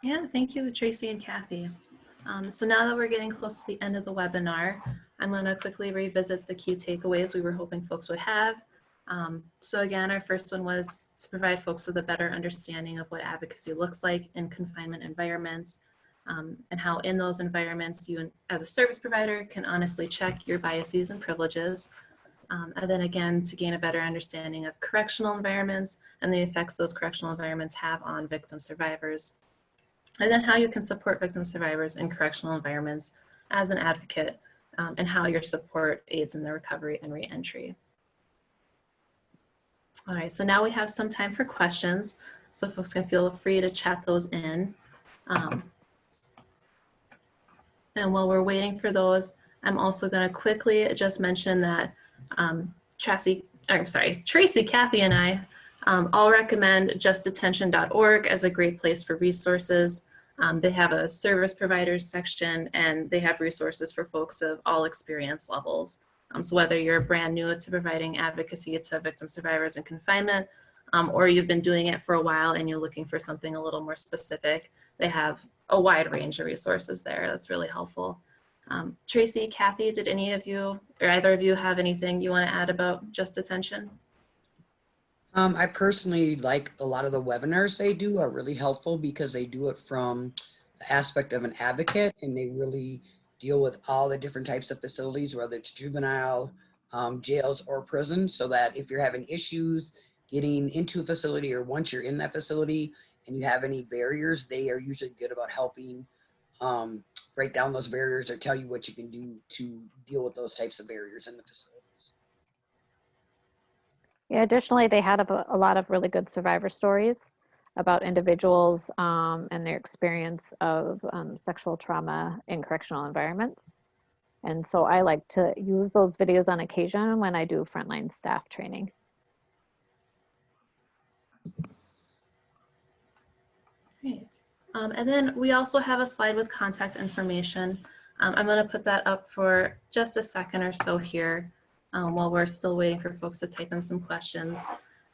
Yeah, thank you, Tracy and Kathy. So now that we're getting close to the end of the webinar, I'm going to quickly revisit the key takeaways we were hoping folks would have. So again, our first one was to provide folks with a better understanding of what advocacy looks like in confinement environments, and how in those environments you as a service provider can honestly check your biases and privileges. And then again, to gain a better understanding of correctional environments and the effects those correctional environments have on victim survivors. And then how you can support victim survivors in correctional environments as an advocate, and how your support aids in their recovery and reentry. All right, so now we have some time for questions, so folks can feel free to chat those in. And while we're waiting for those, I'm also going to quickly just mention that Tracy, Kathy, and I all recommend justdetention.org as a great place for resources. They have a service providers section, and they have resources for folks of all experience levels. So whether you're brand new to providing advocacy to victim survivors in confinement, or you've been doing it for a while and you're looking for something a little more specific, they have a wide range of resources there. That's really helpful. Tracy, Kathy, did any of you or either of you have anything you want to add about Just Detention?
I personally like a lot of the webinars they do are really helpful because they do it from the aspect of an advocate, and they really deal with all the different types of facilities, whether it's juvenile, jails, or prisons, so that if you're having issues getting into a facility or once you're in that facility and you have any barriers, they are usually good about helping break down those barriers or tell you what you can do to deal with those types of barriers in the facilities.
Yeah, additionally, they had a lot of really good survivor stories about individuals and their experience of sexual trauma in correctional environments. And so I like to use those videos on occasion when I do frontline staff training.
Great. And then we also have a slide with contact information. I'm going to put that up for just a second or so here while we're still waiting for folks to type in some questions.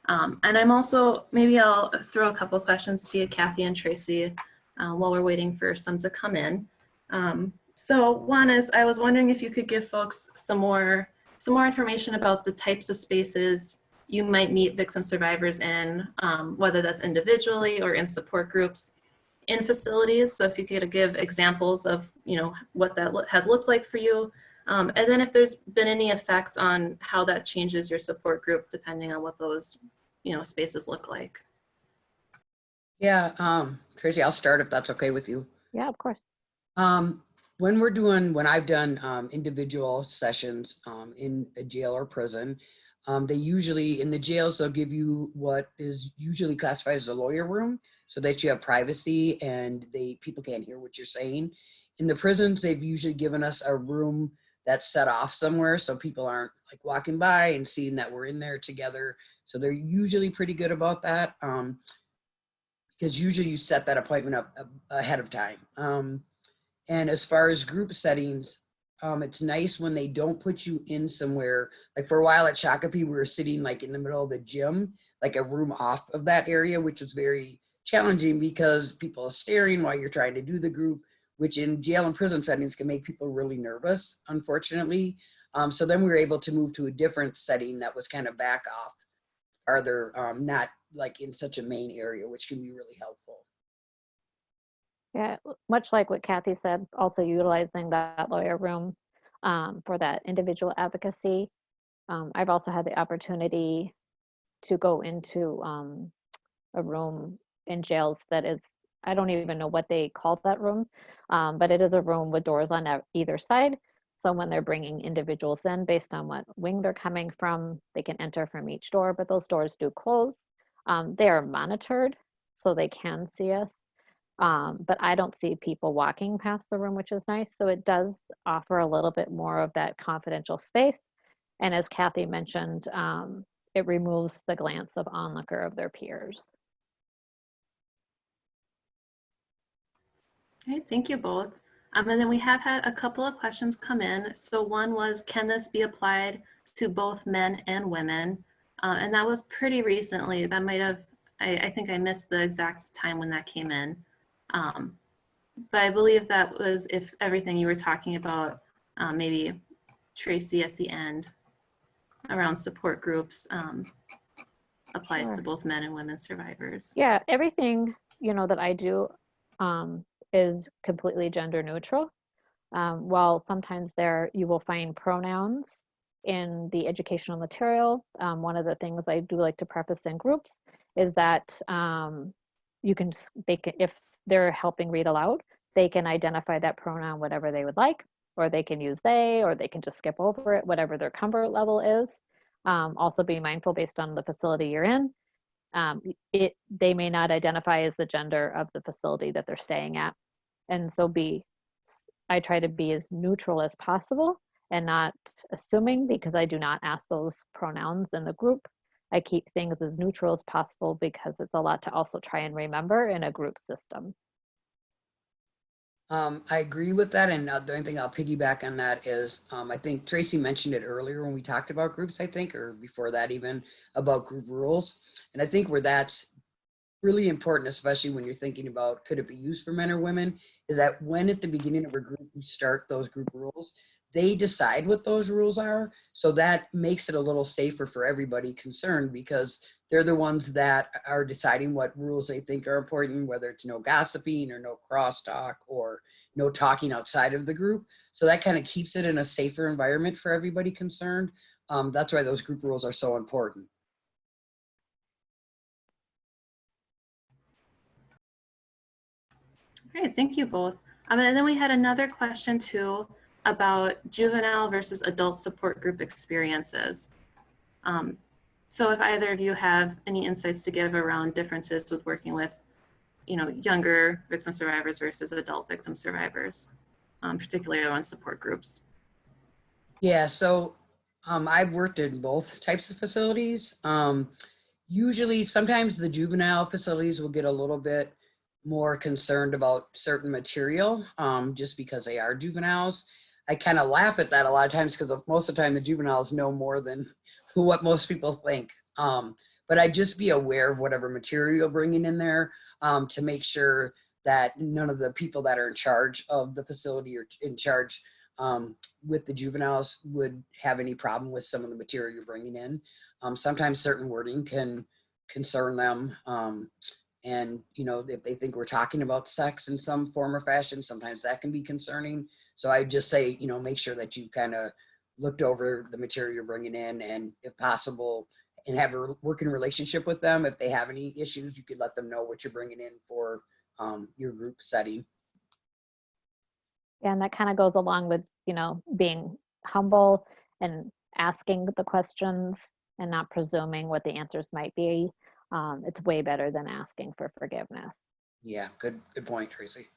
And I'm also, maybe I'll throw a couple questions to you, Kathy and Tracy, while we're waiting for some to come in. So one is, I was wondering if you could give folks some more information about the types of spaces you might meet victim survivors in, whether that's individually or in support groups in facilities. So if you could give examples of, what that has looked like for you. And then if there's been any effects on how that changes your support group, depending on what those, spaces look like.
Yeah, Tracy, I'll start if that's okay with you.
Yeah, of course.
When I've done individual sessions in a jail or prison, they usually, in the jails, they'll give you what is usually classified as a lawyer room so that you have privacy and people can't hear what you're saying. In the prisons, they've usually given us a room that's set off somewhere so people aren't like walking by and seeing that we're in there together. So they're usually pretty good about that because usually you set that appointment up ahead of time. And as far as group settings, it's nice when they don't put you in somewhere. Like for a while at Shakopee, we were sitting like in the middle of the gym, like a room off of that area, which was very challenging because people are staring while you're trying to do the group, which in jail and prison settings can make people really nervous, unfortunately. So then we were able to move to a different setting that was kind of back off farther, not like in such a main area, which can be really helpful.
Yeah, much like what Kathy said, also utilizing that lawyer room for that individual advocacy. I've also had the opportunity to go into a room in jails that is, I don't even know what they call that room, but it is a room with doors on either side. So when they're bringing individuals in, based on what wing they're coming from, they can enter from each door, but those doors do close. They are monitored, so they can see us. But I don't see people walking past the room, which is nice. So it does offer a little bit more of that confidential space. And as Kathy mentioned, it removes the glance of onlooker of their peers.
Okay, thank you both. And then we have had a couple of questions come in. So one was, can this be applied to both men and women? And that was pretty recently. That might have, I think I missed the exact time when that came in. But I believe that was if everything you were talking about, maybe Tracy at the end around support groups applies to both men and women survivors.
Yeah, everything, that I do is completely gender neutral. While sometimes you will find pronouns in the educational material. One of the things I do like to preface in groups is that if they're helping read aloud, they can identify that pronoun whatever they would like, or they can use they, or they can just skip over it, whatever their comfort level is. Also be mindful based on the facility you're in. They may not identify as the gender of the facility that they're staying at. And so I try to be as neutral as possible and not assuming, because I do not ask those pronouns in the group. I keep things as neutral as possible because it's a lot to also try and remember in a group system.
I agree with that. And the only thing I'll piggyback on that is, I think Tracy mentioned it earlier when we talked about groups, I think, or before that even, about group rules. And I think where that's really important, especially when you're thinking about could it be used for men or women, is that when at the beginning of a group you start those group rules, they decide what those rules are. So that makes it a little safer for everybody concerned, because they're the ones that are deciding what rules they think are important, whether it's no gossiping or no crosstalk or no talking outside of the group. So that kind of keeps it in a safer environment for everybody concerned. That's why those group rules are so important.
Great, thank you both. And then we had another question too about juvenile versus adult support group experiences. So if either of you have any insights to give around differences with working with, younger victim survivors versus adult victim survivors, particularly on support groups.
Yeah, so I've worked in both types of facilities. Usually, sometimes the juvenile facilities will get a little bit more concerned about certain material, just because they are juveniles. I kind of laugh at that a lot of times because most of the time the juveniles know more than what most people think. But I just be aware of whatever material you're bringing in there, to make sure that none of the people that are in charge of the facility or in charge with the juveniles would have any problem with some of the material you're bringing in. Sometimes certain wording can concern them. And, if they think we're talking about sex in some form or fashion, sometimes that can be concerning. So I just say, make sure that you kind of looked over the material you're bringing in, and if possible, and have a working relationship with them. If they have any issues, you could let them know what you're bringing in for your group setting.
And that kind of goes along with, being humble and asking the questions and not presuming what the answers might be. It's way better than asking for forgiveness.
Yeah, good point, Tracy.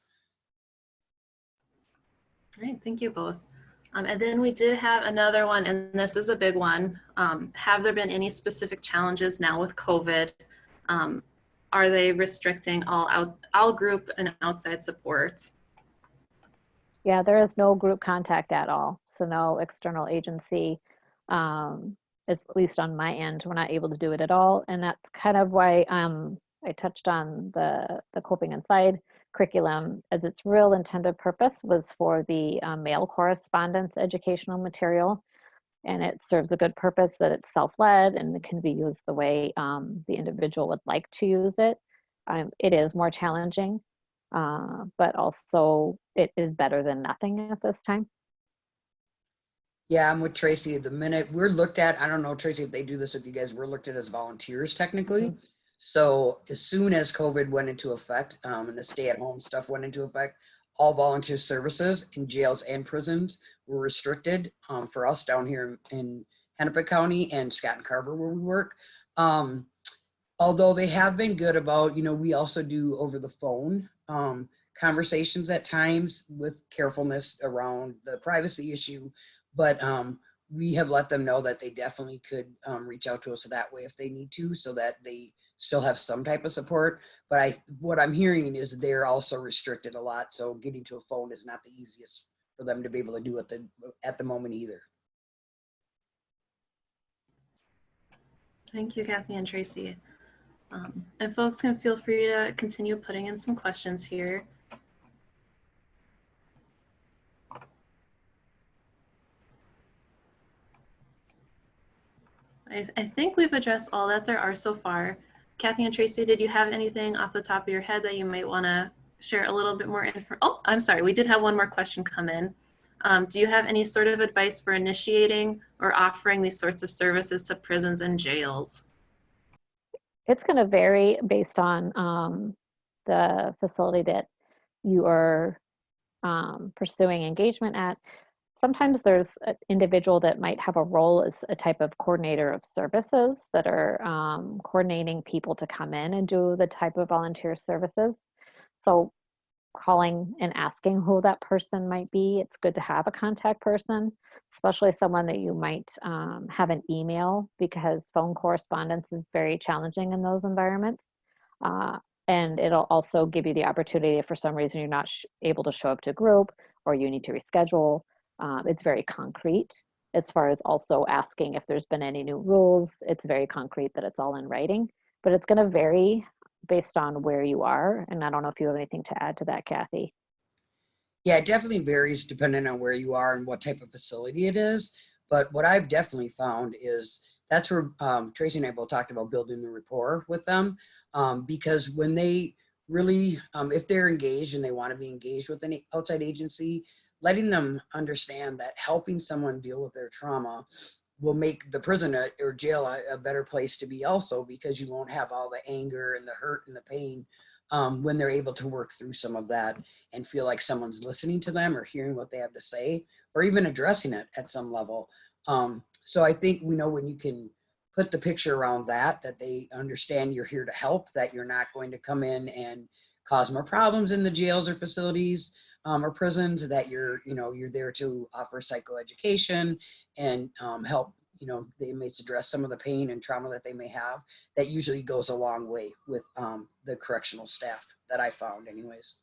All right, thank you both. And then we did have another one, and this is a big one. Have there been any specific challenges now with COVID? Are they restricting all group and outside support?
Yeah, there is no group contact at all. So no external agency, at least on my end, we're not able to do it at all. And that's kind of why I touched on the Coping Inside curriculum, as its real intended purpose was for the male correspondence educational material. And it serves a good purpose, that it's self-led and it can be used the way the individual would like to use it. It is more challenging, but also it is better than nothing at this time.
Yeah, I'm with Tracy. The minute we're looked at, I don't know, Tracy, if they do this with you guys, we're looked at as volunteers technically. So as soon as COVID went into effect and the stay-at-home stuff went into effect, all volunteer services in jails and prisons were restricted for us down here in Hennepin County and Scott and Carver where we work. Although they have been good about, we also do over the phone conversations at times with carefulness around the privacy issue, but we have let them know that they definitely could reach out to us that way if they need to, so that they still have some type of support. But what I'm hearing is they're also restricted a lot, so getting to a phone is not the easiest for them to be able to do at the moment either.
Thank you, Kathy and Tracy. And folks can feel free to continue putting in some questions here. I think we've addressed all that there are so far. Kathy and Tracy, did you have anything off the top of your head that you might want to share a little bit more info? Oh, I'm sorry, we did have one more question come in. Do you have any sort of advice for initiating or offering these sorts of services to prisons and jails?
It's going to vary based on the facility that you are pursuing engagement at. Sometimes there's an individual that might have a role as a type of coordinator of services that are coordinating people to come in and do the type of volunteer services. So calling and asking who that person might be, it's good to have a contact person, especially someone that you might have an email, because phone correspondence is very challenging in those environments. And it'll also give you the opportunity if for some reason you're not able to show up to a group or you need to reschedule. It's very concrete as far as also asking if there's been any new rules. It's very concrete that it's all in writing, but it's going to vary based on where you are. And I don't know if you have anything to add to that, Kathy.
Yeah, it definitely varies depending on where you are and what type of facility it is. But what I've definitely found is that's where Tracy and I both talked about building the rapport with them, because when they really, if they're engaged and they want to be engaged with an outside agency, letting them understand that helping someone deal with their trauma will make the prison or jail a better place to be also, because you won't have all the anger and the hurt and the pain when they're able to work through some of that and feel like someone's listening to them or hearing what they have to say or even addressing it at some level. So I think, when you can put the picture around that they understand you're here to help, that you're not going to come in and cause more problems in the jails or facilities or prisons, that you're there to offer psychoeducation and help, the inmates address some of the pain and trauma that they may have. That usually goes a long way with the correctional staff, that I found anyways.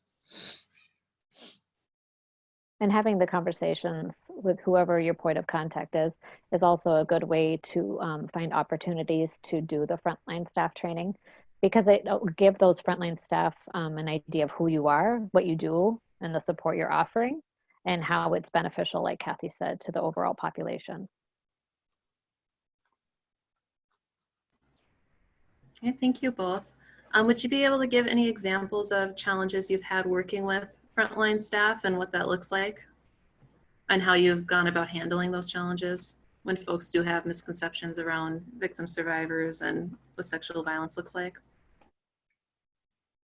And having the conversations with whoever your point of contact is also a good way to find opportunities to do the frontline staff training, because it'll give those frontline staff an idea of who you are, what you do, and the support you're offering, and how it's beneficial, like Kathy said, to the overall population.
Okay, thank you both. Would you be able to give any examples of challenges you've had working with frontline staff and what that looks like, and how you've gone about handling those challenges when folks do have misconceptions around victim survivors and what sexual violence looks like?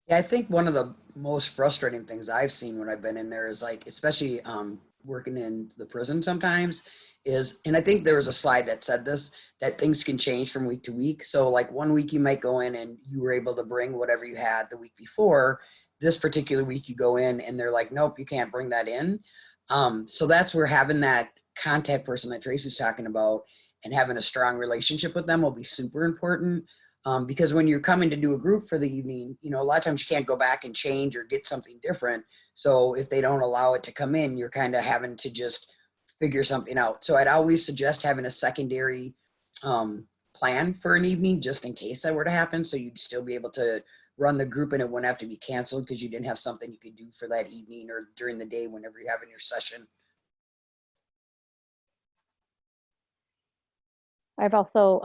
Yeah, I think one of the most frustrating things I've seen when I've been in there is, like, especially working in the prison sometimes, is, and I think there was a slide that said this, that things can change from week to week. So like one week you might go in and you were able to bring whatever you had the week before. This particular week you go in and they're like, nope, you can't bring that in. So that's where having that contact person that Tracy's talking about and having a strong relationship with them will be super important. Because when you're coming to do a group for the evening, a lot of times you can't go back and change or get something different. So if they don't allow it to come in, you're kind of having to just figure something out. So I'd always suggest having a secondary plan for an evening, just in case that were to happen. So you'd still be able to run the group and it wouldn't have to be canceled because you didn't have something you could do for that evening or during the day whenever you're having your session.
I've also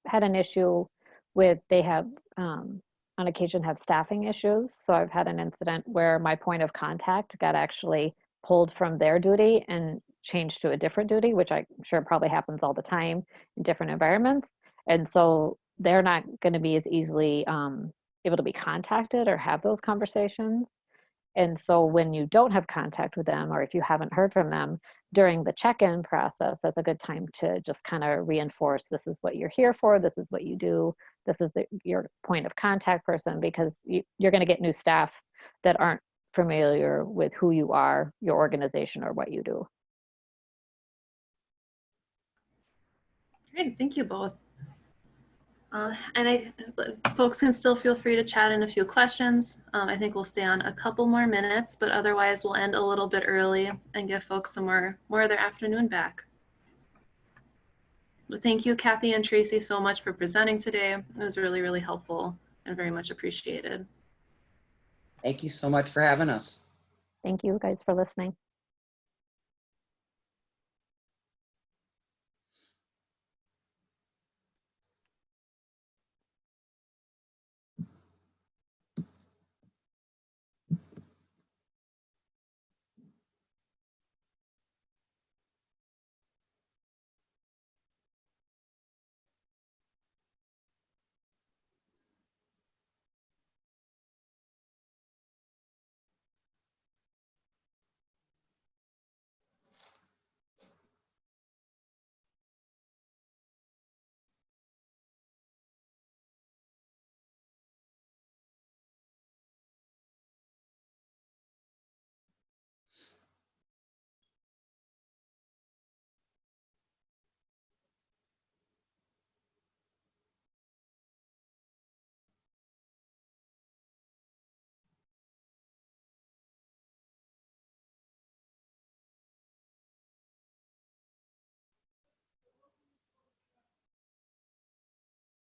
had an issue with, they have on occasion have staffing issues. So I've had an incident where my point of contact got actually pulled from their duty and changed to a different duty, which I'm sure probably happens all the time in different environments. And so they're not going to be as easily able to be contacted or have those conversations. And so when you don't have contact with them, or if you haven't heard from them during the check-in process, that's a good time to just kind of reinforce, this is what you're here for, this is what you do, this is your point of contact person, because you're going to get new staff that aren't familiar with who you are, your organization, or what you do.
Great, thank you both. Folks can still feel free to chat in a few questions. I think we'll stay on a couple more minutes, but otherwise we'll end a little bit early and give folks some more of their afternoon back. But thank you, Kathy and Tracy, so much for presenting today. It was really, really helpful and very much appreciated.
Thank you so much for having us.
Thank you guys for listening.